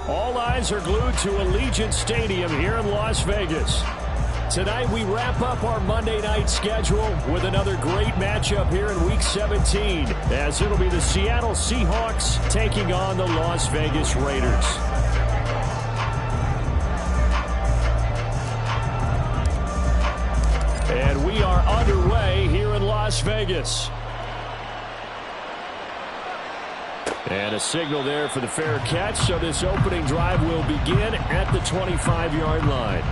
All eyes are glued to Allegiant Stadium here in Las Vegas. Tonight we wrap up our Monday night schedule with another great matchup here in Week 17, as it'll be the Seattle Seahawks taking on the Las Vegas Raiders. And we are underway here in Las Vegas. And a signal there for the fair catch, so this opening drive will begin at the 25-yard line.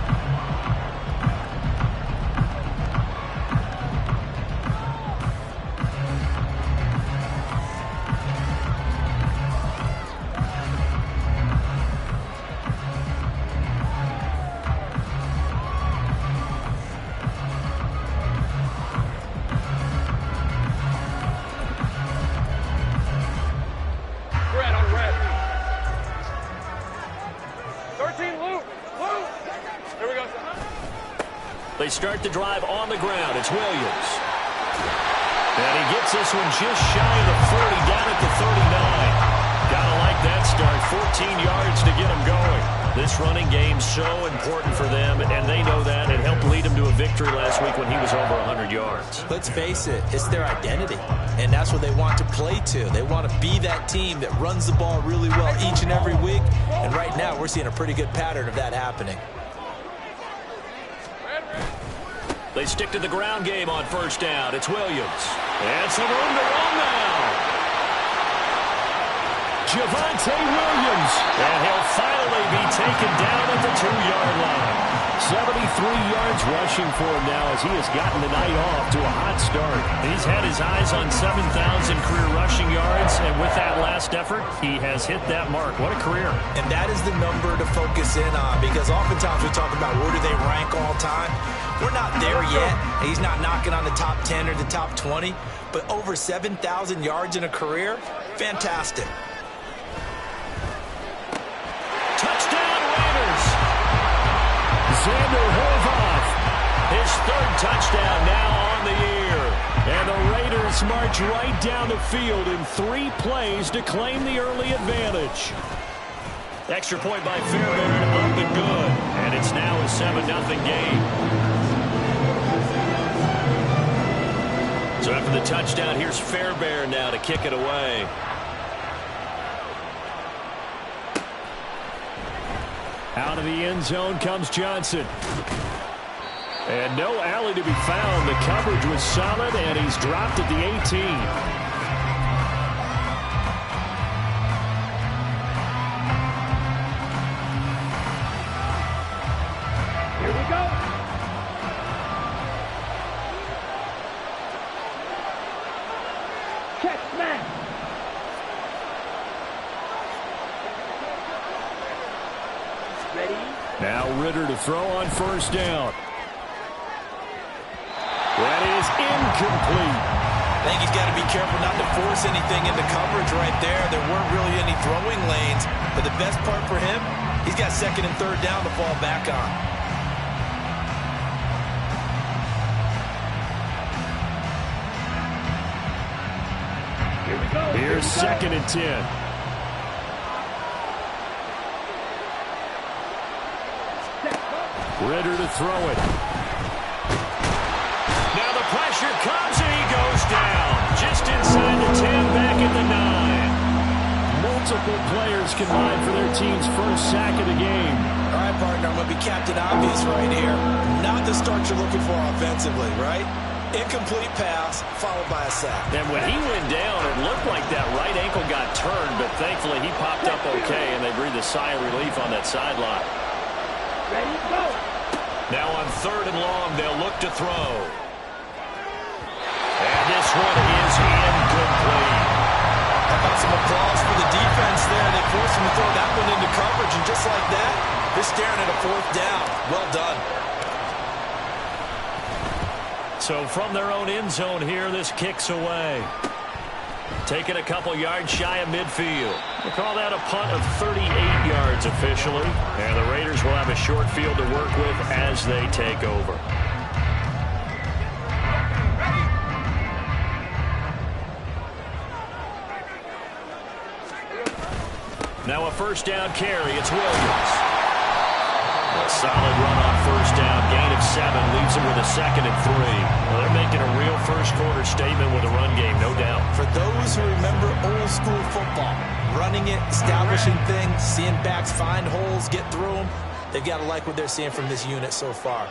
They start the drive on the ground. It's Williams. And he gets this one just shy of the 40, down at the 39. Gotta like that start. 14 yards to get them going. This running game's so important for them, and they know that. It helped lead them to a victory last week when he was over 100 yards. Let's face it, it's their identity, and that's what they want to play to. They want to be that team that runs the ball really well each and every week, and right now we're seeing a pretty good pattern of that happening. They stick to the ground game on first down. It's Williams. And some room to run now. Javonte Williams. And he'll finally be taken down at the 2-yard line. 73 yards rushing for him now as he has gotten the night off to a hot start. He's had his eyes on 7,000 career rushing yards, and with that last effort, he has hit that mark. What a career. And that is the number to focus in on, because oftentimes we talk about where do they rank all time. We're not there yet. He's not knocking on the top 10 or the top 20, but over 7,000 yards in a career, fantastic. Touchdown, Raiders. Xander Horvath. His third touchdown now on the year. And the Raiders march right down the field in 3 plays to claim the early advantage. Extra point by Fairbairn, up and good. And it's now a 7-0 game. So after the touchdown, here's Fairbairn now to kick it away. Out of the end zone comes Johnson. And no alley to be found. The coverage was solid, and he's dropped at the 18. Here we go. Check smash. Ready? Now Ritter to throw on first down. That is incomplete. I think he's got to be careful not to force anything into coverage right there. There weren't really any throwing lanes, but the best part for him, he's got 2nd and 3rd down to fall back on. Here we go. Here's 2nd and 10. Ritter to throw it. Now the pressure comes and he goes down. Just inside the 10, back at the 9. Multiple players combined for their team's first sack of the game. All right, partner, I'm going to be Captain Obvious right here. Not the start you're looking for offensively, right? Incomplete pass, followed by a sack. And when he went down, it looked like that right ankle got turned, but thankfully he popped up okay, and they breathed a sigh of relief on that sideline. Ready, go. Now on 3rd and long, they'll look to throw. And this one is incomplete. How about some applause for the defense there? They forced him to throw that one into coverage, and just like that, they're staring at a 4th down. Well done. So from their own end zone here, this kicks away. Taking a couple yards shy of midfield. They call that a punt of 38 yards officially. And the Raiders will have a short field to work with as they take over. Now a first down carry. It's Williams. A solid run on first down. Gain of 7 leaves him with a 2nd and 3. Well, they're making a real first-quarter statement with a run game, no doubt. For those who remember old-school football, running it, establishing things, seeing backs find holes, get through them, they've got to like what they're seeing from this unit so far.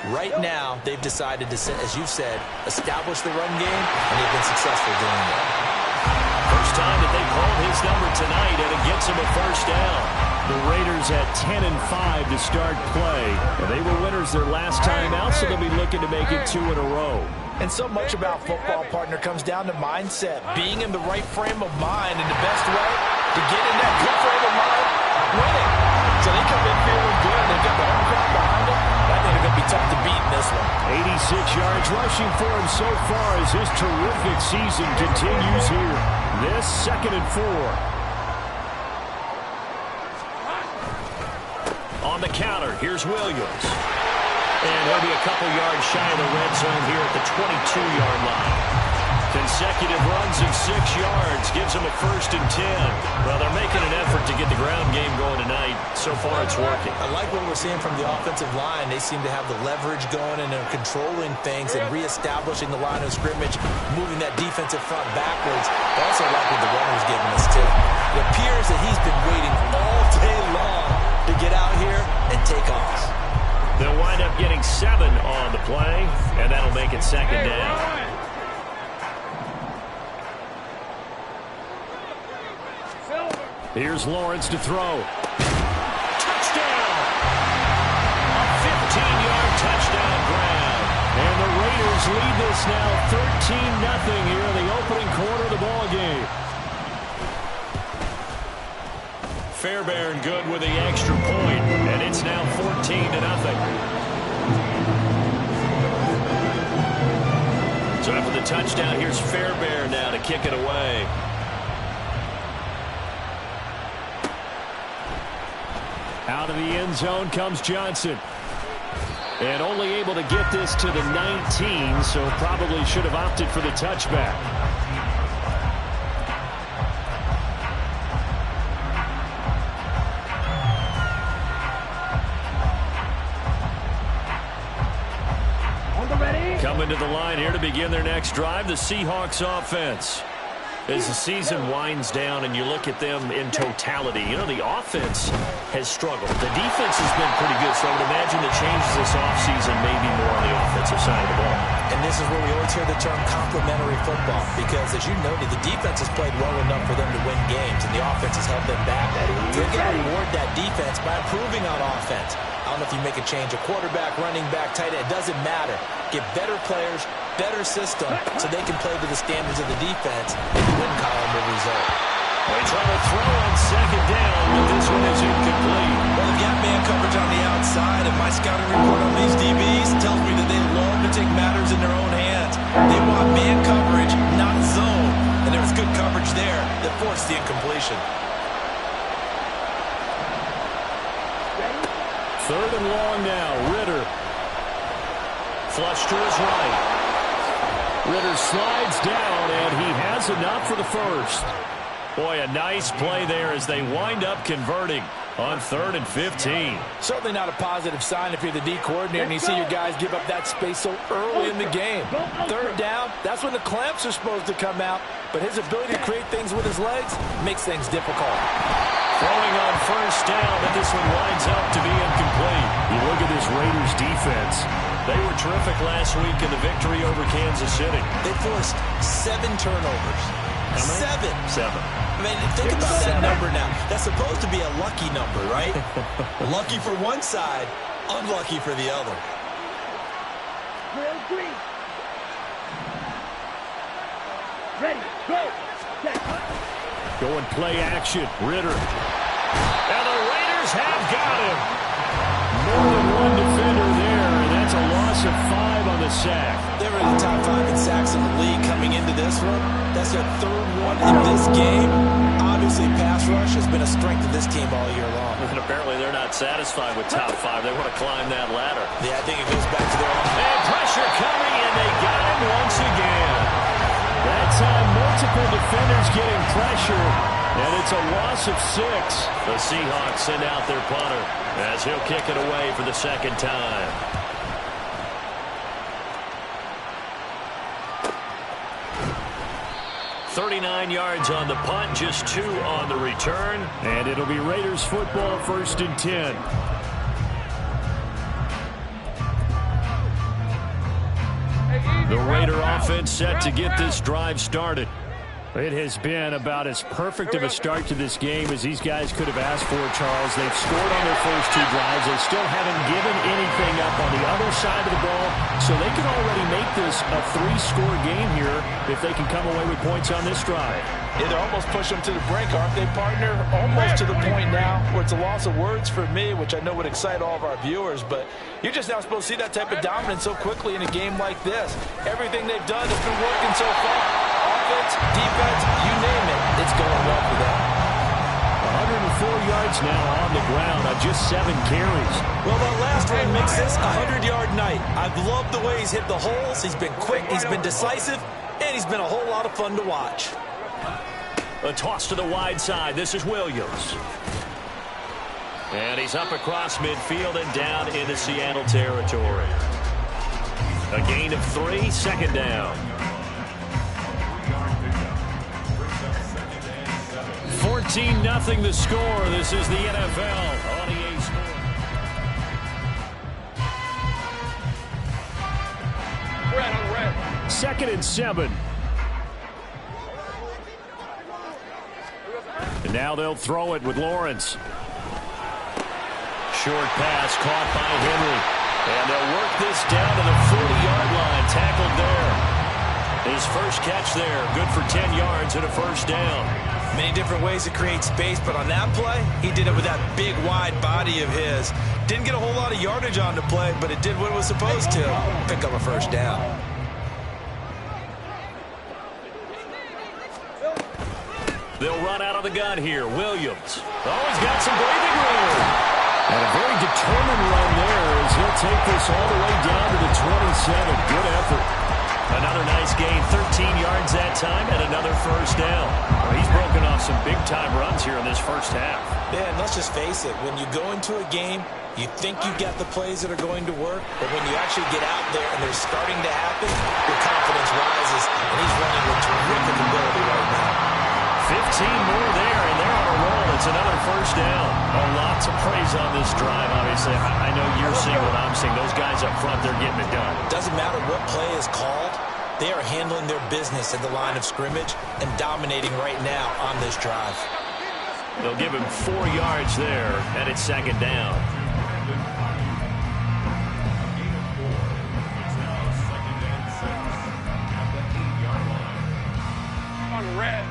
Right now, they've decided to, as you said, establish the run game, and they've been successful doing that. First time that they called his number tonight, and it gets him a first down. The Raiders at 10-5 to start play. And they were winners their last time out, so they'll be looking to make it 2 in a row. And so much about football, partner, comes down to mindset. Being in the right frame of mind, and the best way to get in that good frame of mind, winning. So they come in feeling good. They've got the home crowd behind them. I think they're going to be tough to beat in this one. 86 yards rushing for him so far as his terrific season continues here. This 2nd and 4. On the counter, here's Williams. And he'll be a couple yards shy of the red zone here at the 22-yard line. Consecutive runs of 6 yards gives him a 1st and 10. Well, they're making an effort to get the ground game going tonight. So far, it's working. I like what we're seeing from the offensive line. They seem to have the leverage going and they're controlling things and reestablishing the line of scrimmage, moving that defensive front backwards. I also like what the runner's giving us, too. It appears that he's been waiting all day long to get out here and take off. They'll wind up getting 7 on the play, and that'll make it 2nd down. Here's Lawrence to throw. Touchdown! A 15-yard touchdown grab. And the Raiders lead this now 13-0 here in the opening quarter of the ballgame. Fairbairn good with the extra point, and it's now 14-0. So after the touchdown, here's Fairbairn now to kick it away. Out of the end zone comes Johnson. And only able to get this to the 19, so probably should have opted for the touchback. Coming to the line here to begin their next drive, the Seahawks offense. As the season winds down and you look at them in totality, you know, the offense has struggled. The defense has been pretty good, so I would imagine the changes this offseason may be more on the offensive side of the ball. And this is where we always hear the term complementary football, because as you noted, the defense has played well enough for them to win games, and the offense has held them back. They're going to reward that defense by improving on offense. I don't know if you make a change, a quarterback, running back, tight end, it doesn't matter. Get better players, better system, so they can play to the standards of the defense, and the win column will result. They try to throw on 2nd down, but this one is incomplete. Well, they've got man coverage on the outside, and my scouting report on these DBs tells me that they love to take matters in their own hands. They want man coverage, not zone, and there was good coverage there that forced the incompletion. 3rd and long now. Ritter. Flush to his right. Ritter slides down, and he has enough for the 1st. Boy, a nice play there as they wind up converting on 3rd and 15. Certainly not a positive sign if you're the D coordinator and you see your guys give up that space so early in the game. 3rd down, that's when the clamps are supposed to come out, but his ability to create things with his legs makes things difficult. Throwing on 1st down, but this one winds up to be incomplete. You look at this Raiders defense. They were terrific last week in the victory over Kansas City. They forced 7 turnovers. How many? 7. I mean, think about that number now. That's supposed to be a lucky number, right? Lucky for one side, unlucky for the other. Ready, go! Going play action. Ritter. And the Raiders have got him. More than one defender there, and that's a loss of 5 on the sack. They were in the top 5 in sacks in the league coming into this one. That's their 3rd one in this game. Obviously, pass rush has been a strength of this team all year long. And apparently they're not satisfied with top 5. They want to climb that ladder. Yeah, I think it goes back to their own. And pressure coming, and they got him once again. That time, multiple defenders getting pressure, And it's a loss of 6. The Seahawks send out their punter as he'll kick it away for the second time. .39 yards on the punt, just 2 on the return. And it'll be Raiders football, 1st and 10. The Raider offense set to get this drive started. It has been about as perfect of a start to this game as these guys could have asked for, Charles. They've scored on their first 2 drives. They still haven't given anything up on the other side of the ball, so they can already make this a 3-score game here if they can come away with points on this drive. Yeah, they're almost pushing them to the brink, aren't they, partner? Almost to the point now where it's a loss of words for me, which I know would excite all of our viewers, but you're just not supposed to see that type of dominance so quickly in a game like this. Everything they've done has been working so far. Offense, defense, you name it, it's going well for them. 104 yards now on the ground on just 7 carries. Well, that last run makes this a 100-yard night. I've loved the way he's hit the holes. He's been quick, he's been decisive, and he's been a whole lot of fun to watch. A toss to the wide side. This is Williams. And he's up across midfield and down into Seattle territory. A gain of 3, 2nd down. 14-0 the score. This is the NFL on EA Sports. Second and 7. And now they'll throw it with Lawrence. Short pass caught by Henry. And they'll work this down to the 40-yard line. Tackled there. His first catch there. Good for 10 yards and a 1st down. Many different ways to create space, but on that play, he did it with that big, wide body of his. Didn't get a whole lot of yardage on the play, but it did what it was supposed to. Pick up a 1st down. They'll run out of the gun here. Williams. Oh, he's got some breathing room. And a very determined run there as he'll take this all the way down to the 27. Good effort. Another nice gain, 13 yards that time, and another 1st down. Well, he's broken off some big-time runs here in this first half. Yeah, and let's just face it. When you go into a game, you think you got the plays that are going to work, but when you actually get out there and they're starting to happen, your confidence rises, and he's running with terrific ability right now. 15 more there, and they're on a roll. It's another 1st down. Lots of praise on this drive, obviously. I know you're seeing what I'm seeing. Those guys up front, they're getting it done. Doesn't matter what play is called. They are handling their business at the line of scrimmage and dominating right now on this drive. They'll give him 4 yards there, and it's 2nd down. On red.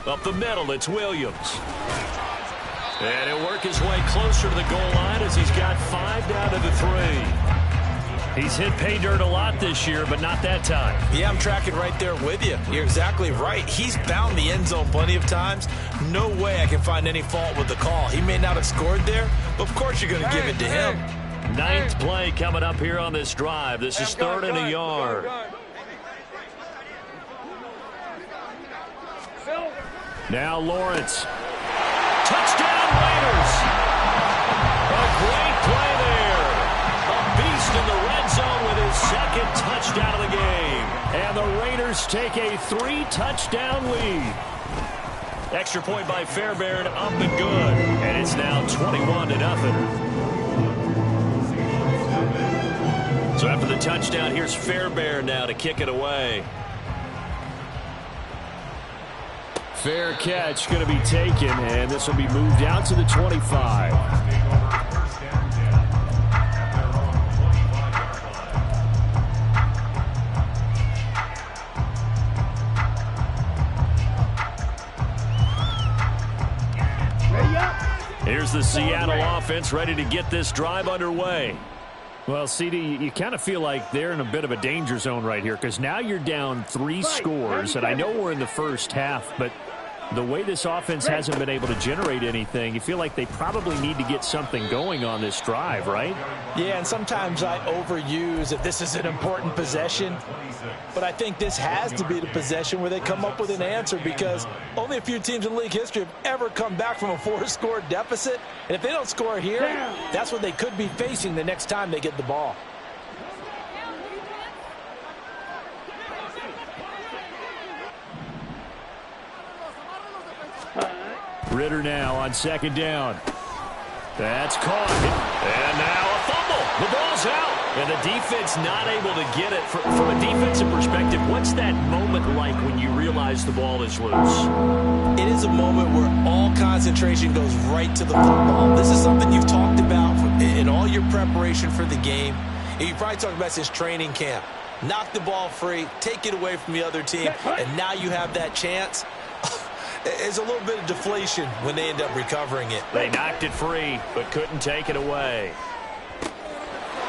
Up the middle, it's Williams. And he'll work his way closer to the goal line as he's got 5 down to the 3. He's hit pay dirt a lot this year, but not that time. Yeah, I'm tracking right there with you. You're exactly right. He's found the end zone plenty of times. No way I can find any fault with the call. He may not have scored there, but of course you're going to give it to him. 9th play coming up here on this drive. This is 3rd and a yard. Now Lawrence. Touchdown Raiders. A great play there. A beast in the red zone with his 2nd touchdown of the game. And the Raiders take a 3-touchdown lead. Extra point by Fairbairn, up and good. And it's now 21-0. So after the touchdown, here's Fairbairn now to kick it away. Fair catch going to be taken, and this will be moved out to the 25. Here's the Seattle offense ready to get this drive underway. Well, CD, you kind of feel like they're in a bit of a danger zone right here because now you're down 3 scores, and I know we're in the first half, but The way this offense hasn't been able to generate anything, you feel like they probably need to get something going on this drive, right? Yeah, and sometimes I overuse if this is an important possession. But I think this has to be the possession where they come up with an answer, because only a few teams in league history have ever come back from a 4-score deficit. And if they don't score here, that's what they could be facing the next time they get the ball. Rnr now on second down. That's caught. And now a fumble. The ball's out. And the defense not able to get it. From a defensive perspective, what's that moment like when you realize the ball is loose? It is a moment where all concentration goes right to the football. This is something you've talked about in all your preparation for the game. And you probably talked about since training camp. Knock the ball free, take it away from the other team, and now you have that chance. It's a little bit of deflation when they end up recovering it. They knocked it free, but couldn't take it away.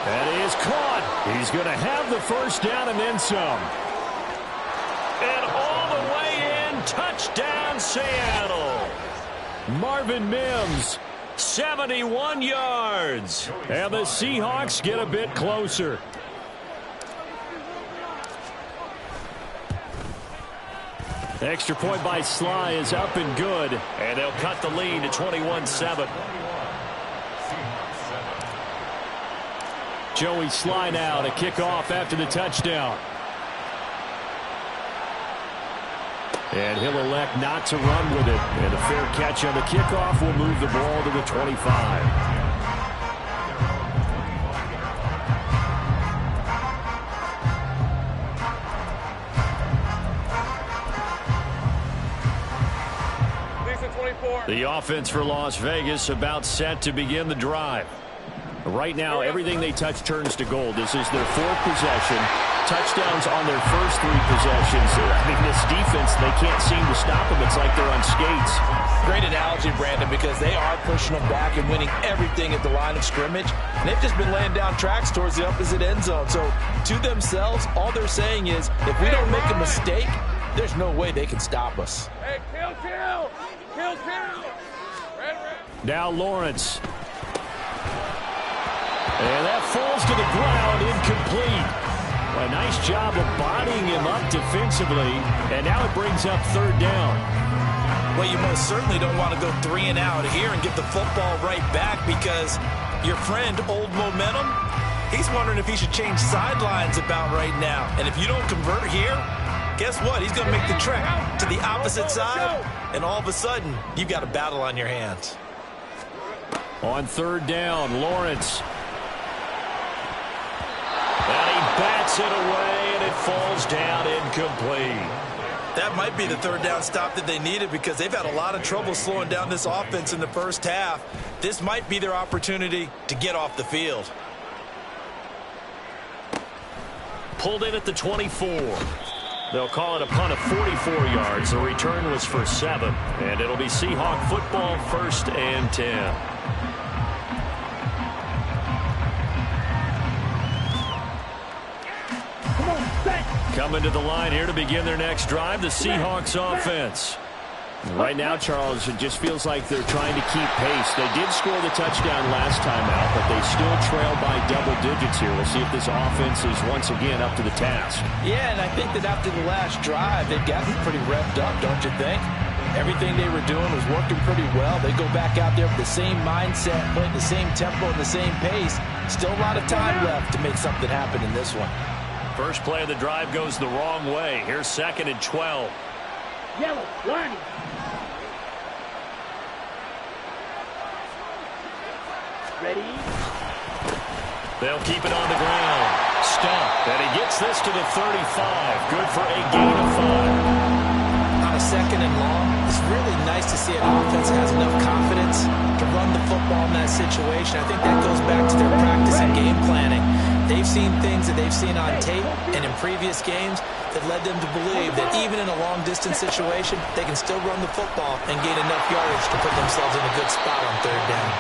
That is caught. He's going to have the first down and then some. And all the way in, touchdown Seattle. Marvin Mims, 71 yards. And the Seahawks get a bit closer. Extra point by Sly is up and good. And they'll cut the lead to 21-7. Joey Sly now to kick off after the touchdown. And he'll elect not to run with it. And a fair catch on the kickoff will move the ball to the 25. The offense for Las Vegas about set to begin the drive. Right now, everything they touch turns to gold. This is their fourth possession. Touchdowns on their first three possessions. I mean, this defense, they can't seem to stop them. It's like they're on skates. Great analogy, Brandon, because they are pushing them back and winning everything at the line of scrimmage. And they've just been laying down tracks towards the opposite end zone. So, to themselves, all they're saying is, if we don't make a mistake, there's no way they can stop us. Hey, kill. Now Lawrence. And that falls to the ground, incomplete. A nice job of bodying him up defensively. And now it brings up third down. Well, you most certainly don't want to go 3 and out here and get the football right back, because your friend, Old Momentum, he's wondering if he should change sidelines about right now. And if you don't convert here, guess what? He's going to make the trek to the opposite side, and all of a sudden, you've got a battle on your hands. On third down, Lawrence. And he bats it away, and it falls down incomplete. That might be the third down stop that they needed, because they've had a lot of trouble slowing down this offense in the first half. This might be their opportunity to get off the field. Pulled in at the 24. They'll call it a punt of 44 yards. The return was for 7. And it'll be Seahawk football, 1st and 10. Coming to the line here to begin their next drive, the Seahawks offense. Right now, Charles, it just feels like they're trying to keep pace. They did score the touchdown last time out, but they still trail by double digits here. We'll see if this offense is once again up to the task. Yeah, and I think that after the last drive, they've gotten pretty revved up, don't you think? Everything they were doing was working pretty well. They go back out there with the same mindset, playing the same tempo and the same pace. Still a lot of time left to make something happen in this one. First play of the drive goes the wrong way. Here's 2nd and 12. Yellow, warning. Ready? They'll keep it on the ground. Stumped. And he gets this to the 35. Good for a gain of 5. On a 2nd and long, it's really nice to see an offense that has enough confidence to run the football in that situation. I think that goes back to their practice and game planning. They've seen things that they've seen on tape and in previous games that led them to believe that even in a long-distance situation, they can still run the football and gain enough yardage to put themselves in a good spot on third down.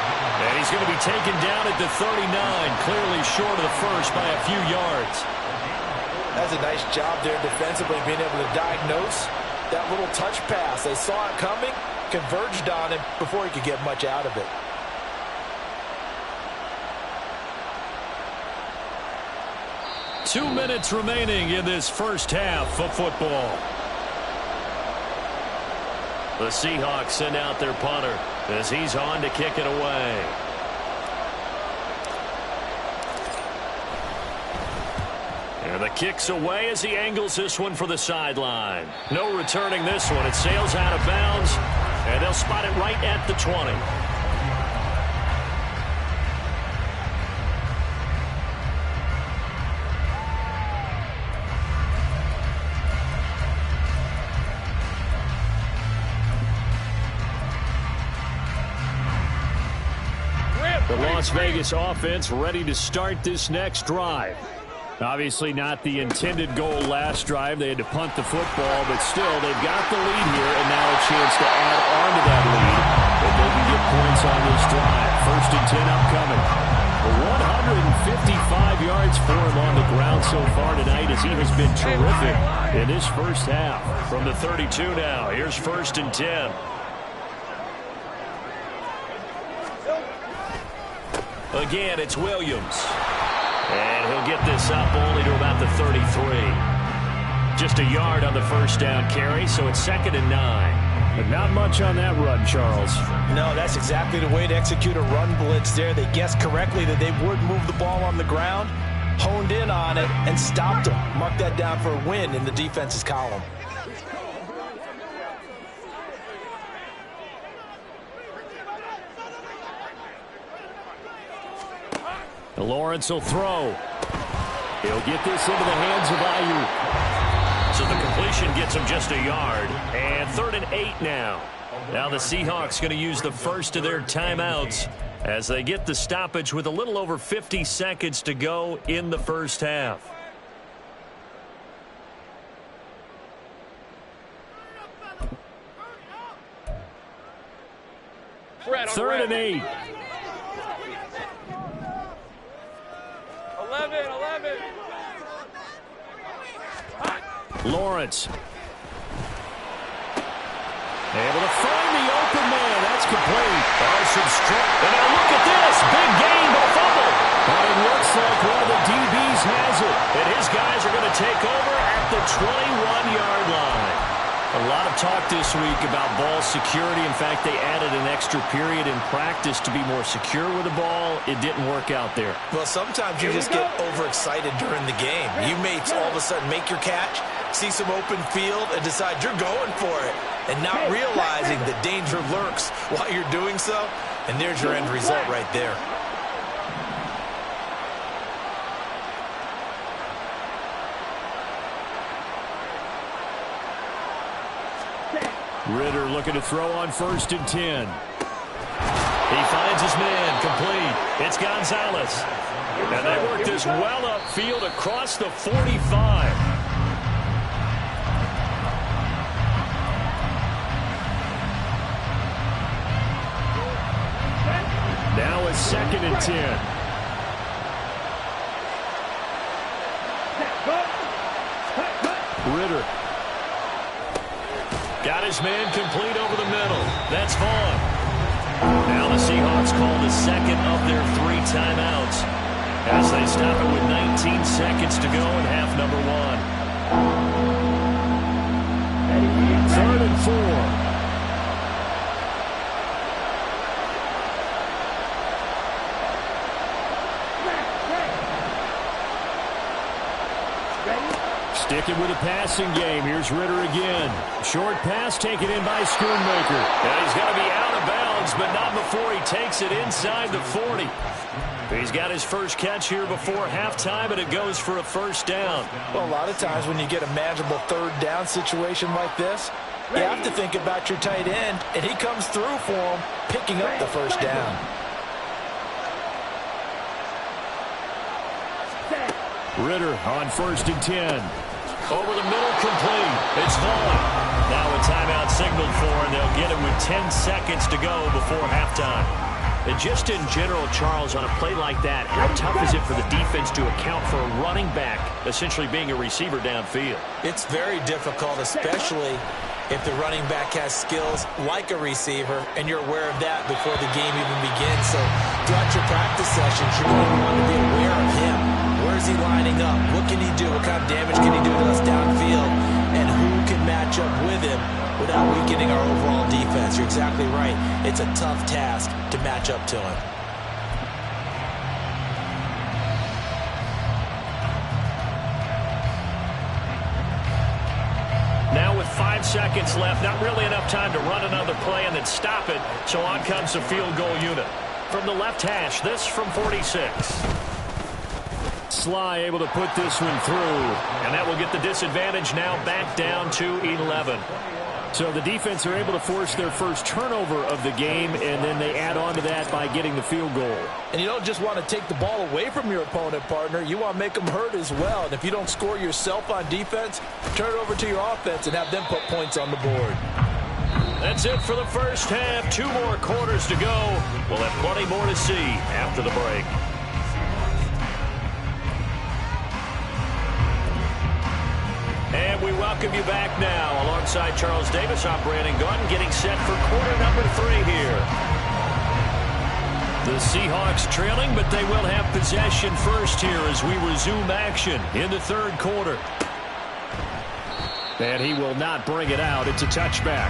And he's going to be taken down at the 39, clearly short of the first by a few yards. That's a nice job there defensively, being able to diagnose That little touch pass, they saw it coming, converged on him before he could get much out of it. Two minutes remaining in this first half of football. The Seahawks send out their punter as he's on to kick it away. And the kick's away as he angles this one for the sideline. No returning this one. It sails out of bounds, and they'll spot it right at the 20. The Las Vegas offense ready to start this next drive. Obviously not the intended goal last drive. They had to punt the football, but still, they've got the lead here, and now a chance to add on to that lead if they can get points on this drive. 1st and 10 upcoming. 155 yards for him on the ground so far tonight as he has been terrific in this first half. From the 32 now, here's 1st and 10. Again, it's Williams. And he'll get this up only to about the 33. Just a yard on the first down carry, so it's 2nd and 9. But not much on that run, Charles. No, that's exactly the way to execute a run blitz there. They guessed correctly that they would move the ball on the ground, honed in on it, and stopped them. Mark that down for a win in the defense's column. Lawrence will throw. He'll get this into the hands of Ayuk. So the completion gets him just a yard. And 3rd and 8 now. Now the Seahawks going to use the first of their timeouts as they get the stoppage with a little over 50 seconds to go in the first half. Third and 8. 11. Lawrence. Able to find the open man. That's complete. Some strength. And now look at this. Big gain, but fumble. But it looks like one of the DBs has it. And his guys are going to take over at the 21-yard line. A lot of talk this week about ball security. In fact, they added an extra period in practice to be more secure with the ball. It didn't work out there. Well, sometimes you just get overexcited during the game. You may all of a sudden make your catch, see some open field, and decide you're going for it, and not realizing the danger lurks while you're doing so. And there's your end result right there. Ritter looking to throw on 1st and 10. He finds his man complete. It's Gonzalez. And they work this well upfield across the 45. Now it's 2nd and 10. Ritter. Got his man complete over the middle. That's Vaughn. Now the Seahawks call the second of their 3 timeouts as they stop it with 19 seconds to go in half number 1. 3rd and 4. Sticking with a passing game. Here's Ritter again. Short pass taken in by Schoonmaker. And he's going to be out of bounds, but not before he takes it inside the 40. He's got his first catch here before halftime, and it goes for a first down. Well, a lot of times when you get a manageable 3rd down situation like this, you have to think about your tight end, and he comes through for him, picking up the first down. Ritter on 1st and 10. Over the middle, complete. It's Vaughn. Now a timeout signaled for, and they'll get it with 10 seconds to go before halftime. And just in general, Charles, on a play like that, how tough is it for the defense to account for a running back essentially being a receiver downfield? It's very difficult, especially if the running back has skills like a receiver, and you're aware of that before the game even begins. So throughout your practice sessions, you're going to want to be aware of him. Where is he lining up? What can he do? What kind of damage can he do to us downfield? And who can match up with him without weakening our overall defense? You're exactly right. It's a tough task to match up to him. Now with 5 seconds left, not really enough time to run another play and then stop it. So on comes the field goal unit. From the left hash, this from 46. Sly able to put this one through, and that will get the disadvantage now back down to 11. So the defense are able to force their first turnover of the game, and then they add on to that by getting the field goal. And you don't just want to take the ball away from your opponent, partner. You want to make them hurt as well. And if you don't score yourself on defense, turn it over to your offense and have them put points on the board. That's it for the first half. 2 more quarters to go. We'll have plenty more to see after the break. And we welcome you back now. Alongside Charles Davis, I'm Brandon Gordon, getting set for quarter number 3 here. The Seahawks trailing, but they will have possession first here as we resume action in the third quarter. And he will not bring it out. It's a touchback.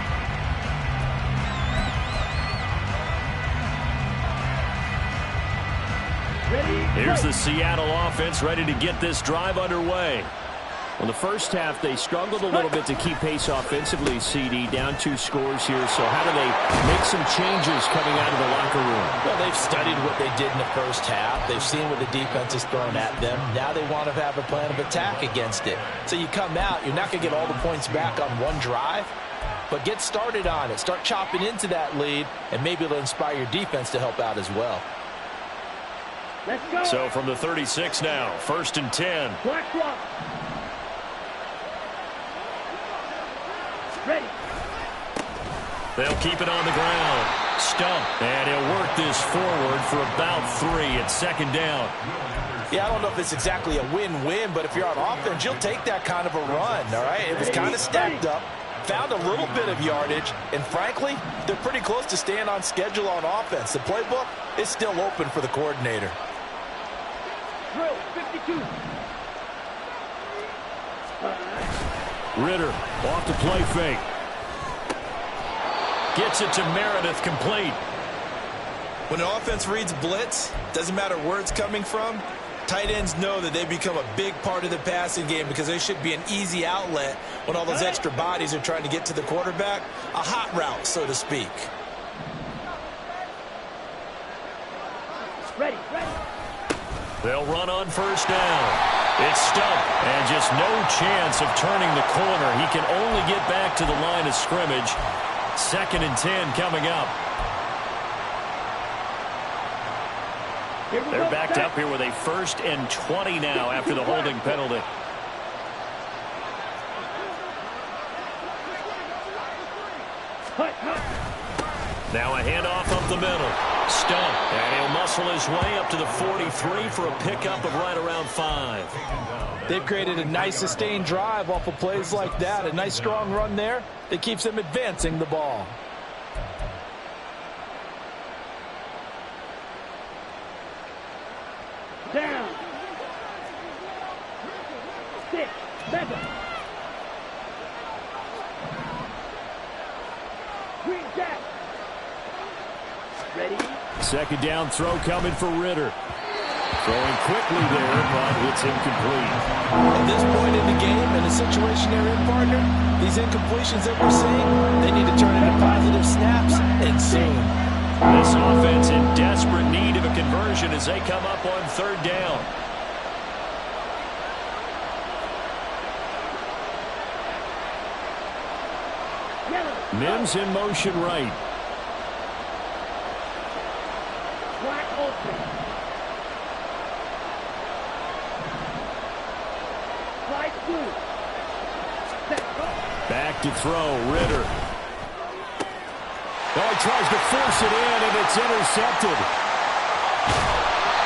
Here's the Seattle offense ready to get this drive underway. Well, the first half, they struggled a little bit to keep pace offensively, CD, down 2 scores here. So how do they make some changes coming out of the locker room? Well, they've studied what they did in the first half. They've seen what the defense has thrown at them. Now they want to have a plan of attack against it. So you come out, you're not going to get all the points back on one drive, but get started on it. Start chopping into that lead, and maybe it'll inspire your defense to help out as well. Let's go. So from the 36 now, 1st and 10. Black block. Ready. They'll keep it on the ground. Stump. And he'll work this forward for about 3 at 2nd down. Yeah, I don't know if it's exactly a win-win, but if you're on offense, you'll take that kind of a run, all right? It was kind of stacked up, found a little bit of yardage, and frankly, they're pretty close to staying on schedule on offense. The playbook is still open for the coordinator. Drill 52. Ritter off the play fake. Gets it to Meredith, complete. When an offense reads blitz, doesn't matter where it's coming from, tight ends know that they become a big part of the passing game because they should be an easy outlet when all those extra bodies are trying to get to the quarterback. A hot route, so to speak. Ready. They'll run on 1st down. It's Stump, and just no chance of turning the corner. He can only get back to the line of scrimmage. 2nd and 10 coming up. They're backed up here with a 1st and 20 now after the holding penalty. Now a handoff up the middle. Stump, and he'll muscle his way up to the 43 for a pickup of right around 5. They've created a nice sustained drive off of plays like that. A nice strong run there that keeps them advancing the ball. Down. 6, 7. Green jack. Ready. 2nd down throw coming for Ritter. Throwing quickly there, but it's incomplete. At this point in the game, in the situation they're in, partner, these incompletions that we're seeing, they need to turn into positive snaps, and soon. This offense in desperate need of a conversion as they come up on 3rd down. Mims in motion right. Black open. Slide through. Set. Back to throw, Ritter. Oh, he tries to force it in, and it's intercepted.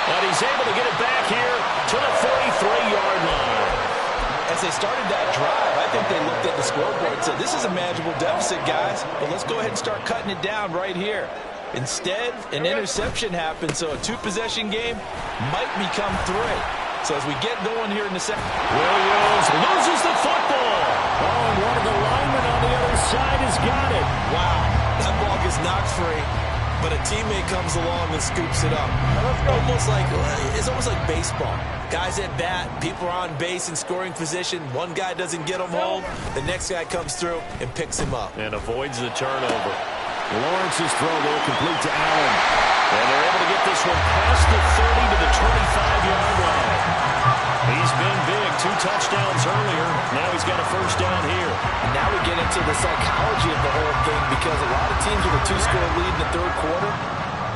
And he's able to get it back here to the 43-yard line. As as they started that drive, I think they looked at the scoreboard and said, this is a manageable deficit, guys, but let's go ahead and start cutting it down right here. Instead, an interception happened, so a two-possession game might become three. So as we get going here in the second. Williams loses the football. Oh, and one of the linemen on the other side has got it. Wow, that ball gets knocked free, but a teammate comes along and scoops it up. It's almost like baseball. Guys at bat, people are on base in scoring position. One guy doesn't get him home. The next guy comes through and picks him up. And avoids the turnover. Lawrence's throw will complete to Allen. And they're able to get this one past the 30 to the 25-yard line. He's been big. 2 touchdowns earlier. Now he's got a first down here. And now we get into the psychology of the whole thing, because a lot of teams with a 2-score lead in the third quarter,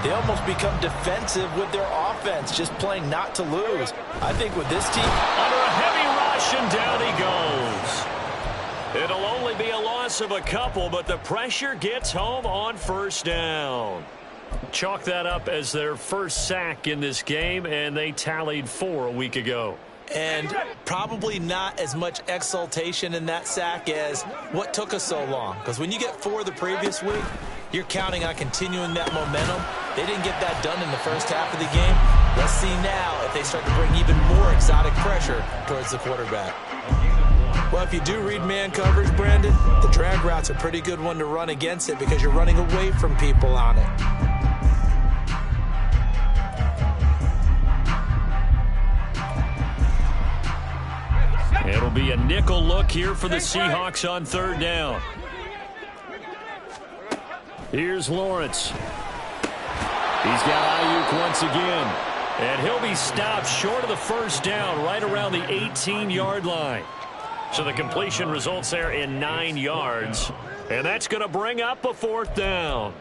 they almost become defensive with their offense, just playing not to lose. I think with this team, under a heavy rush, and down he goes. It'll only be a loss of a couple, but the pressure gets home on first down. Chalk that up as their first sack in this game, and they tallied 4 a week ago. And probably not as much exultation in that sack as what took us so long. Because when you get 4 the previous week, you're counting on continuing that momentum. They didn't get that done in the first half of the game. Let's see now if they start to bring even more exotic pressure towards the quarterback. Well, if you do read man coverage, Brandon, the drag route's a pretty good one to run against it because you're running away from people on it. It'll be a nickel look here for the Seahawks on third down. Here's Lawrence. He's got Ayuk once again. And he'll be stopped short of the first down right around the 18-yard line. So the completion results there in 9 yards. And that's going to bring up a fourth down.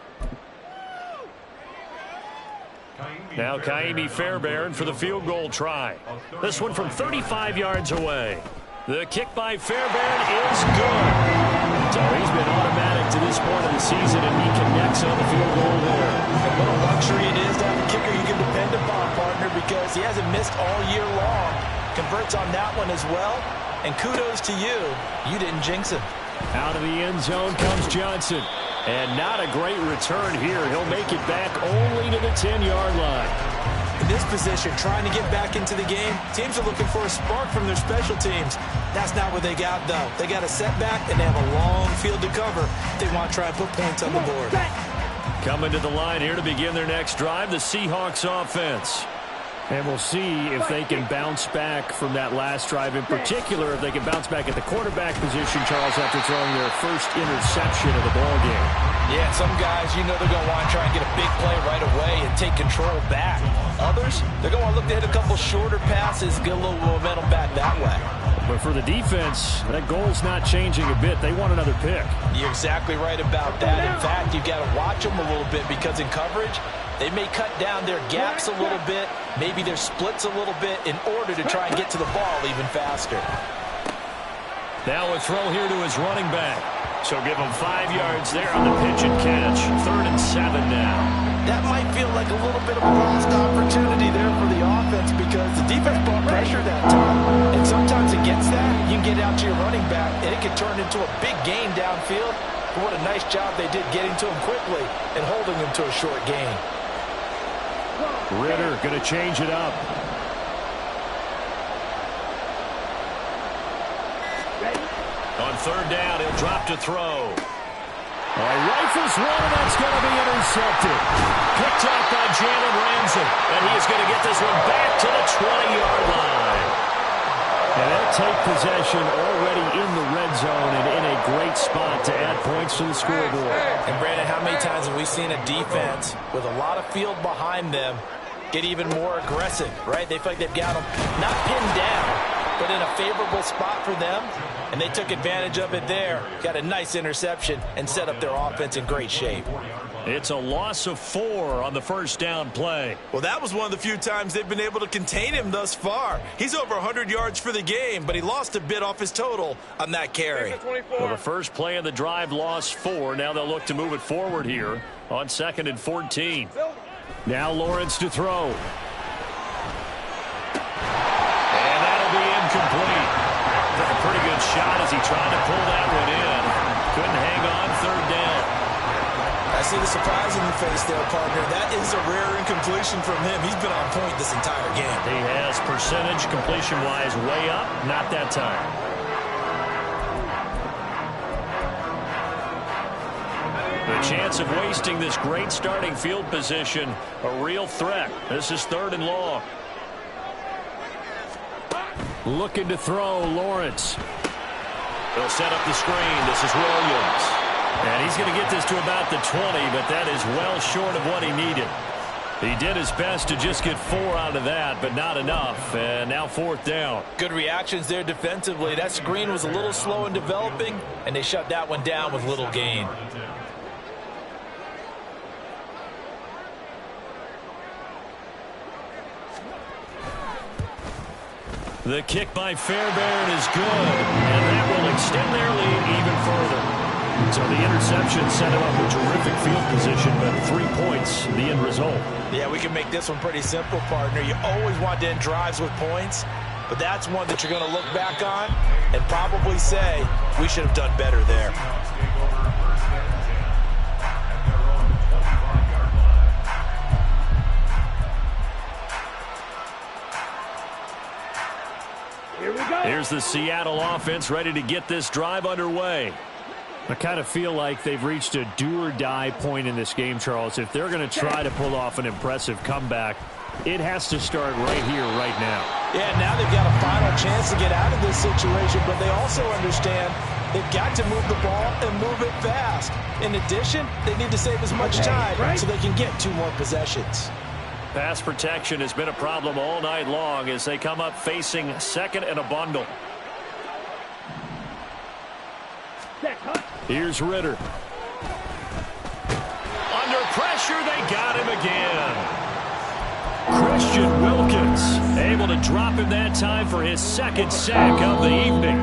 Now Kaimi Fairbairn for the field goal try. This one from 35 yards away. The kick by Fairbairn is good. So he's been automatic to this point of the season, and he connects on the field goal there. And what a luxury it is to have a kicker you can depend upon, partner, because he hasn't missed all year long. Converts on that one as well. And kudos to you. You didn't jinx him. Out of the end zone comes Johnson. And not a great return here. He'll make it back only to the 10-yard line. In this position, trying to get back into the game, teams are looking for a spark from their special teams. That's not what they got, though. They got a setback, and they have a long field to cover if they want to try and put points on the board. Coming to the line here to begin their next drive, the Seahawks offense. And we'll see if they can bounce back from that last drive. In particular, if they can bounce back at the quarterback position, Charles, after throwing their first interception of the ballgame. Yeah, some guys, you know they're going to want to try and get a big play right away and take control back. Others, they're going to look to hit a couple shorter passes, get a little momentum back that way. But for the defense, that goal's not changing a bit. They want another pick. You're exactly right about that. In fact, you've got to watch them a little bit, because in coverage, they may cut down their gaps a little bit, maybe their splits a little bit, in order to try and get to the ball even faster. Now a throw here to his running back. So give him 5 yards there on the pitch and catch. 3rd and 7 now. That might feel like a little bit of a lost opportunity there for the offense, because the defense brought pressure that time. And sometimes against that, you can get out to your running back, and it can turn into a big gain downfield. But what a nice job they did getting to him quickly and holding him to a short gain. Ritter going to change it up. On 3rd down, he'll drop to throw. Rifles one, and that's going to be intercepted. Picked off by Jalen Ramsey. And he is going to get this one back to the 20-yard line. And they'll take possession already in the red zone and in a great spot to add points to the scoreboard. And Brandon, how many times have we seen a defense with a lot of field behind them get even more aggressive, right? They feel like they've got them not pinned down, but in a favorable spot for them, and they took advantage of it there. Got a nice interception and set up their offense in great shape. It's a loss of 4 on the first down play. Well, that was one of the few times they've been able to contain him thus far. He's over 100 yards for the game, but he lost a bit off his total on that carry. Well, the first play of the drive lost 4. Now they'll look to move it forward here on 2nd and 14. Now Lawrence to throw. And that'll be incomplete. shot as he tried to pull that one in. Couldn't hang on third down. I see the surprise in your face there, partner. That is a rare incompletion from him. He's been on point this entire game. He has percentage completion-wise way up. Not that time. The chance of wasting this great starting field position, a real threat. This is 3rd and long. Looking to throw, Lawrence. They'll set up the screen. This is Williams. And he's going to get this to about the 20, but that is well short of what he needed. He did his best to just get 4 out of that, but not enough. And now 4th down. Good reactions there defensively. That screen was a little slow in developing, and they shut that one down with little gain. The kick by Fairbairn is good, and that will extend their lead even further. So the interception set him up a terrific field position, but 3 points, the end result. Yeah, we can make this one pretty simple, partner. You always want to end drives with points, but that's one that you're going to look back on and probably say, we should have done better there. Here we go. Here's the Seattle offense ready to get this drive underway. I kind of feel like they've reached a do-or-die point in this game, Charles. If they're going to try to pull off an impressive comeback, it has to start right here, right now. Yeah, now they've got a final chance to get out of this situation, but they also understand they've got to move the ball and move it fast. In addition, they need to save as much time so they can get 2 more possessions. Pass protection has been a problem all night long as they come up facing 2nd and a bundle. Here's Ritter. Under pressure, they got him again. Christian Wilkins able to drop him that time for his 2nd sack of the evening.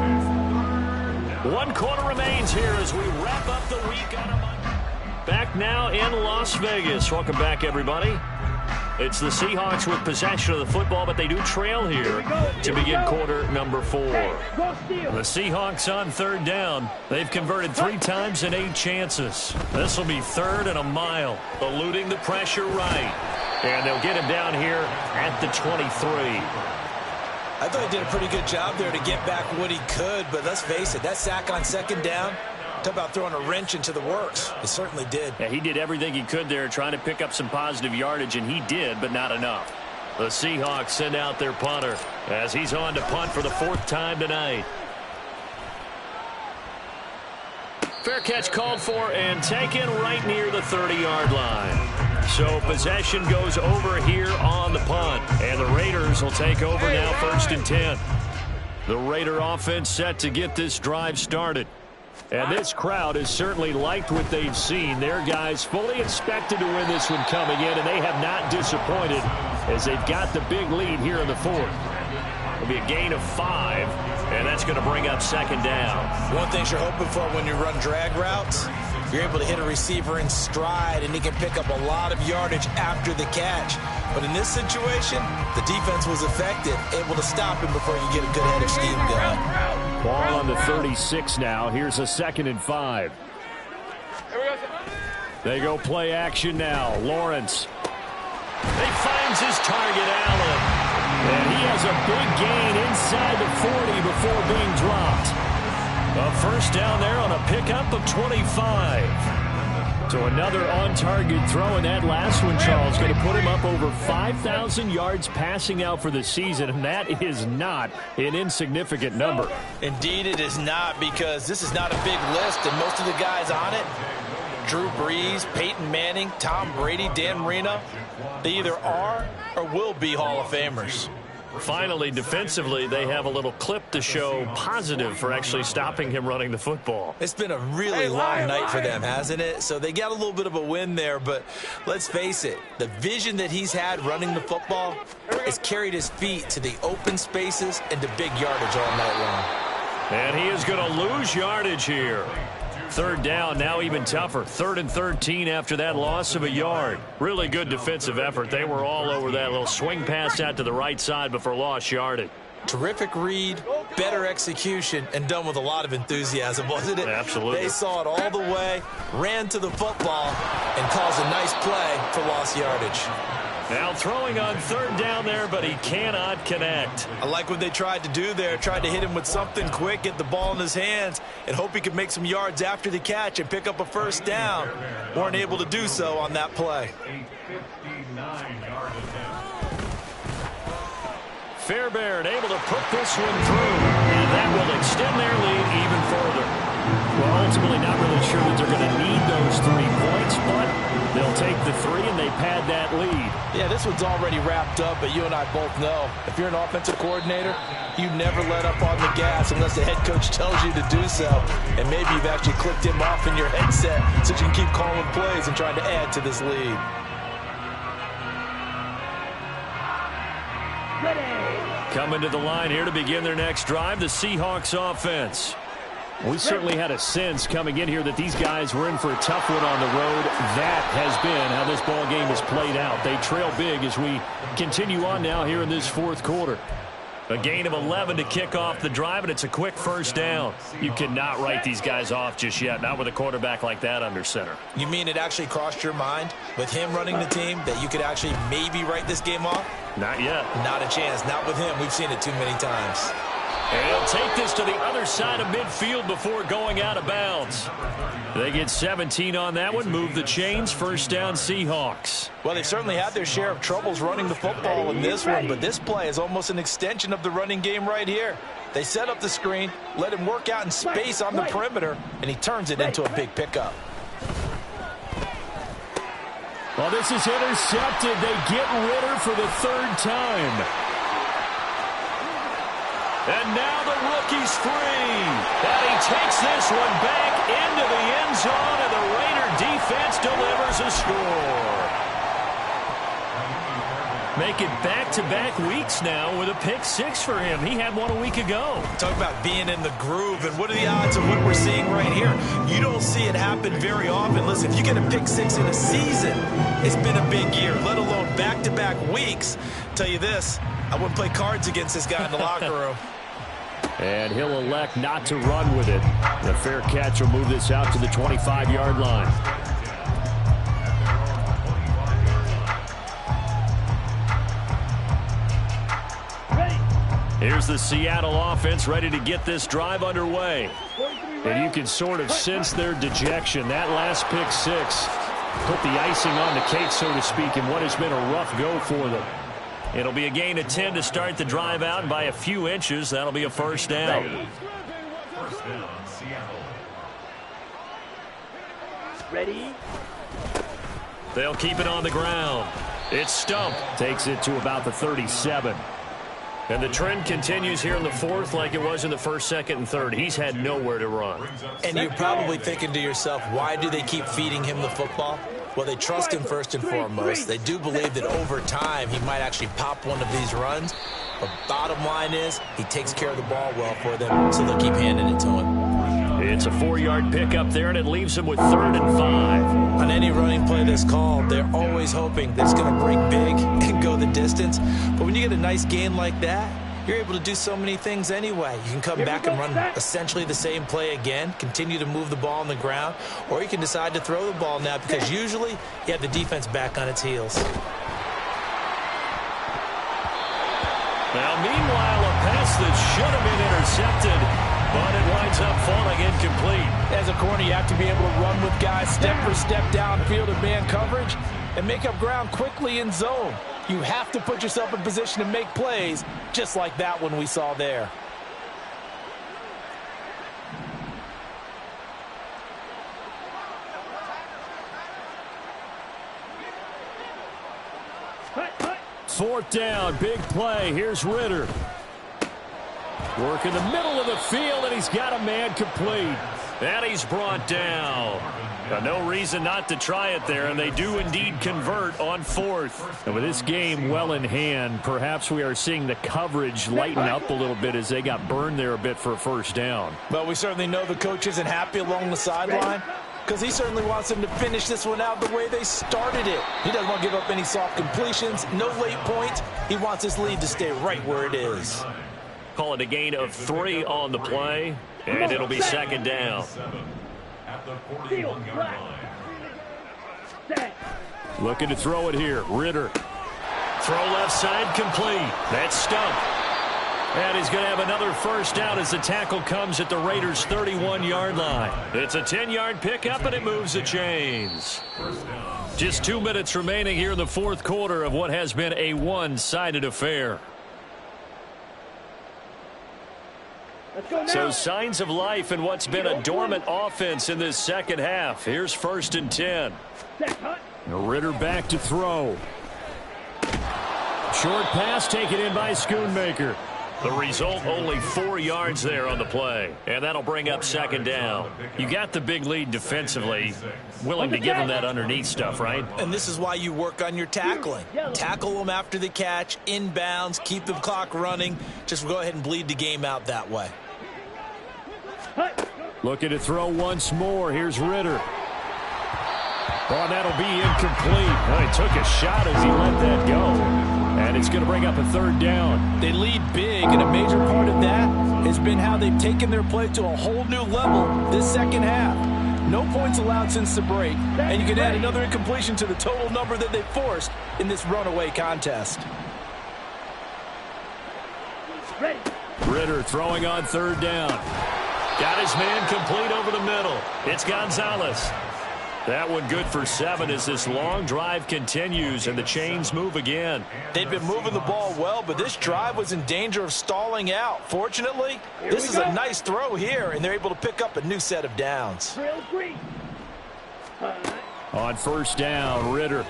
1 quarter remains here as we wrap up the week on a Monday. Back now in Las Vegas. Welcome back, everybody. It's the Seahawks with possession of the football, but they do trail here to begin quarter number 4. The Seahawks on 3rd down. They've converted 3 times in 8 chances. This will be 3rd and a mile. Eluding the pressure right. And they'll get him down here at the 23. I thought he did a pretty good job there to get back what he could, but let's face it, that sack on 2nd down, talk about throwing a wrench into the works. It certainly did. Yeah, he did everything he could there trying to pick up some positive yardage, and he did, but not enough. The Seahawks send out their punter as he's on to punt for the 4th time tonight. Fair catch called for and taken right near the 30-yard line. So possession goes over here on the punt, and the Raiders will take over now 1st and 10. The Raider offense set to get this drive started. And this crowd has certainly liked what they've seen. Their guys fully expected to win this one coming in, and they have not disappointed as they've got the big lead here in the 4th. It'll be a gain of 5, and that's going to bring up 2nd down. One thing you're hoping for when you run drag routes, you're able to hit a receiver in stride, and he can pick up a lot of yardage after the catch. But in this situation, the defense was effective, able to stop him before you get a good head of steam going. Ball on the 36 now. Here's a 2nd and 5. They go play action now. Lawrence. He finds his target, Allen. And he has a big gain inside the 40 before being dropped. A 1st down there on a pickup of 25. So another on-target throw, and that last one, Charles, going to put him up over 5,000 yards passing out for the season, and that is not an insignificant number. Indeed it is not, because this is not a big list, and most of the guys on it, Drew Brees, Peyton Manning, Tom Brady, Dan Marino, they either are or will be Hall of Famers. Finally, defensively, they have a little clip to show positive for actually stopping him running the football. It's been a really long night for them, hasn't it? So they got a little bit of a win there, but let's face it, the vision that he's had running the football has carried his feet to the open spaces and to big yardage all night long. And he is going to lose yardage here. 3rd down, now even tougher. 3rd and 13 after that loss of a yard. Really good defensive effort. They were all over that little swing pass out to the right side before lost yardage. Terrific read, better execution, and done with a lot of enthusiasm, wasn't it? Absolutely. They saw it all the way, ran to the football, and caused a nice play for lost yardage. Now throwing on third down there, but he cannot connect. I like what they tried to do there. Tried to hit him with something quick, get the ball in his hands, and hope he could make some yards after the catch and pick up a first down. Weren't able to do so on that play. Fairbairn able to put this one through, and that will extend their lead even further. Well, ultimately not really sure that they're going to need those 3 points, but they'll take the 3 and they pad that lead. Yeah, this one's already wrapped up, but you and I both know if you're an offensive coordinator, you never let up on the gas unless the head coach tells you to do so. And maybe you've actually clicked him off in your headset so you can keep calling plays and trying to add to this lead. Coming to the line here to begin their next drive, the Seahawks offense. We certainly had a sense coming in here that these guys were in for a tough one on the road. That has been how this ball game has played out. They trail big as we continue on now here in this fourth quarter. A gain of 11 to kick off the drive, and it's a quick first down. You cannot write these guys off just yet, not with a quarterback like that under center. You mean it actually crossed your mind with him running the team that you could actually maybe write this game off? Not yet. Not a chance. Not with him. We've seen it too many times. And he'll take this to the other side of midfield before going out of bounds. They get 17 on that one, move the chains, first down Seahawks. Well, they certainly had their share of troubles running the football in this one, but this play is almost an extension of the running game right here. They set up the screen, let him work out in space on the perimeter, and he turns it into a big pickup. Well, this is intercepted. They get Rnr for the 3rd time. And now the rookie's free. And he takes this one back into the end zone, and the Raider defense delivers a score. Make it back-to-back weeks now with a pick 6 for him. He had one a week ago. Talk about being in the groove, and what are the odds of what we're seeing right here? You don't see it happen very often. Listen, if you get a pick 6 in a season, it's been a big year, let alone back-to-back weeks. Tell you this, I wouldn't play cards against this guy in the locker room. And he'll elect not to run with it. The fair catch will move this out to the 25-yard line. Here's the Seattle offense ready to get this drive underway. And you can sort of sense their dejection. That last pick 6 put the icing on the cake, so to speak, in what has been a rough go for them. It'll be a gain of 10 to start the drive out, and by a few inches, that'll be a first down. Ready? They'll keep it on the ground. It's Stump. Takes it to about the 37. And the trend continues here in the fourth like it was in the first, second, and third. He's had nowhere to run. And you're probably thinking to yourself, why do they keep feeding him the football? Well, they trust him first and foremost. They do believe that over time he might actually pop one of these runs. But bottom line is he takes care of the ball well for them, so they'll keep handing it to him. It's a 4-yard pickup there, and it leaves him with 3rd and 5. On any running play that's called, they're always hoping that it's going to break big and go the distance. But when you get a nice gain like that, you're able to do so many things anyway. You can come back and run essentially the same play again, continue to move the ball on the ground, or you can decide to throw the ball now because usually you have the defense back on its heels. Now, meanwhile, a pass that should have been intercepted, but it winds up falling incomplete. As a corner, you have to be able to run with guys step for step downfield in man coverage and make up ground quickly in zone. You have to put yourself in position to make plays, just like that one we saw there. Fourth down, big play. Here's Rnr. Work in the middle of the field, and he's got a man complete. And he's brought down. No reason not to try it there, and they do indeed convert on 4th. And with this game well in hand, perhaps we are seeing the coverage lighten up a little bit as they got burned there a bit for a first down. But we certainly know the coach isn't happy along the sideline because he certainly wants them to finish this one out the way they started it. He doesn't want to give up any soft completions, no late points. He wants his lead to stay right where it is. Call it a gain of 3 on the play, and it'll be second down. Looking to throw it here. Ritter. Throw left side complete. That's stumped. And he's going to have another first down as the tackle comes at the Raiders' 31-yard line. It's a 10-yard pickup, and it moves the chains. Just 2 minutes remaining here in the fourth quarter of what has been a one-sided affair. So signs of life in what's been a dormant offense in this second half. Here's 1st and 10. Ritter back to throw. Short pass taken in by Schoonmaker. The result, only 4 yards there on the play. And that'll bring up second down. You got the big lead defensively. Willing to give them that underneath stuff, right? And this is why you work on your tackling. Tackle them after the catch, inbounds, keep the clock running. Just go ahead and bleed the game out that way. Looking to throw once more. Here's Ritter. Oh, that'll be incomplete. Well, he took a shot as he let that go. And it's going to bring up a 3rd down. They lead big, and a major part of that has been how they've taken their play to a whole new level this second half. No points allowed since the break, and you can add another incompletion to the total number that they forced in this runaway contest. Ritter throwing on 3rd down. Got his man complete over the middle. It's Gonzalez. That one good for 7 as this long drive continues and the chains move again. They've been moving the ball well, but this drive was in danger of stalling out. Fortunately, this is a nice throw here, and they're able to pick up a new set of downs. On 1st down, Ritter.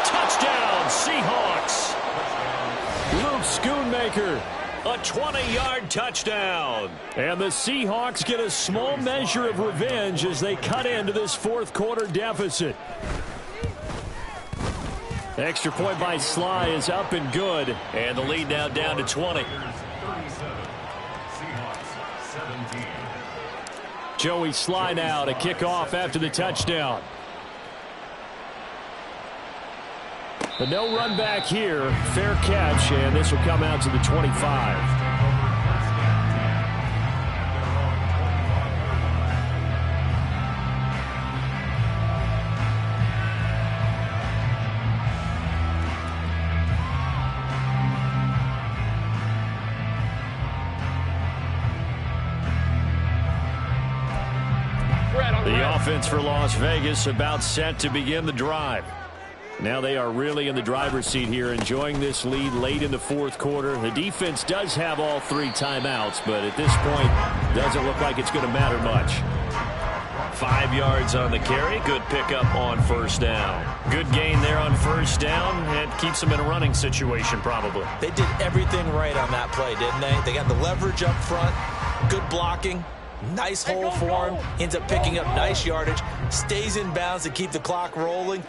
Touchdown, Seahawks. Luke Schoonmaker. A 20-yard touchdown. And the Seahawks get a small measure of revenge as they cut into this fourth quarter deficit. Extra point by Sly is up and good. And the lead now down to 20. Joey Sly now to kick off after the touchdown. But no run back here. Fair catch, and this will come out to the 25. The offense for Las Vegas about set to begin the drive. Now they are really in the driver's seat here, enjoying this lead late in the fourth quarter. The defense does have all 3 timeouts, but at this point, doesn't look like it's going to matter much. 5 yards on the carry. Good pickup on 1st down. Good gain there on 1st down. And keeps them in a running situation, probably. They did everything right on that play, didn't they? They got the leverage up front, good blocking, nice hole for him, ends up picking up nice yardage, stays in bounds to keep the clock rolling.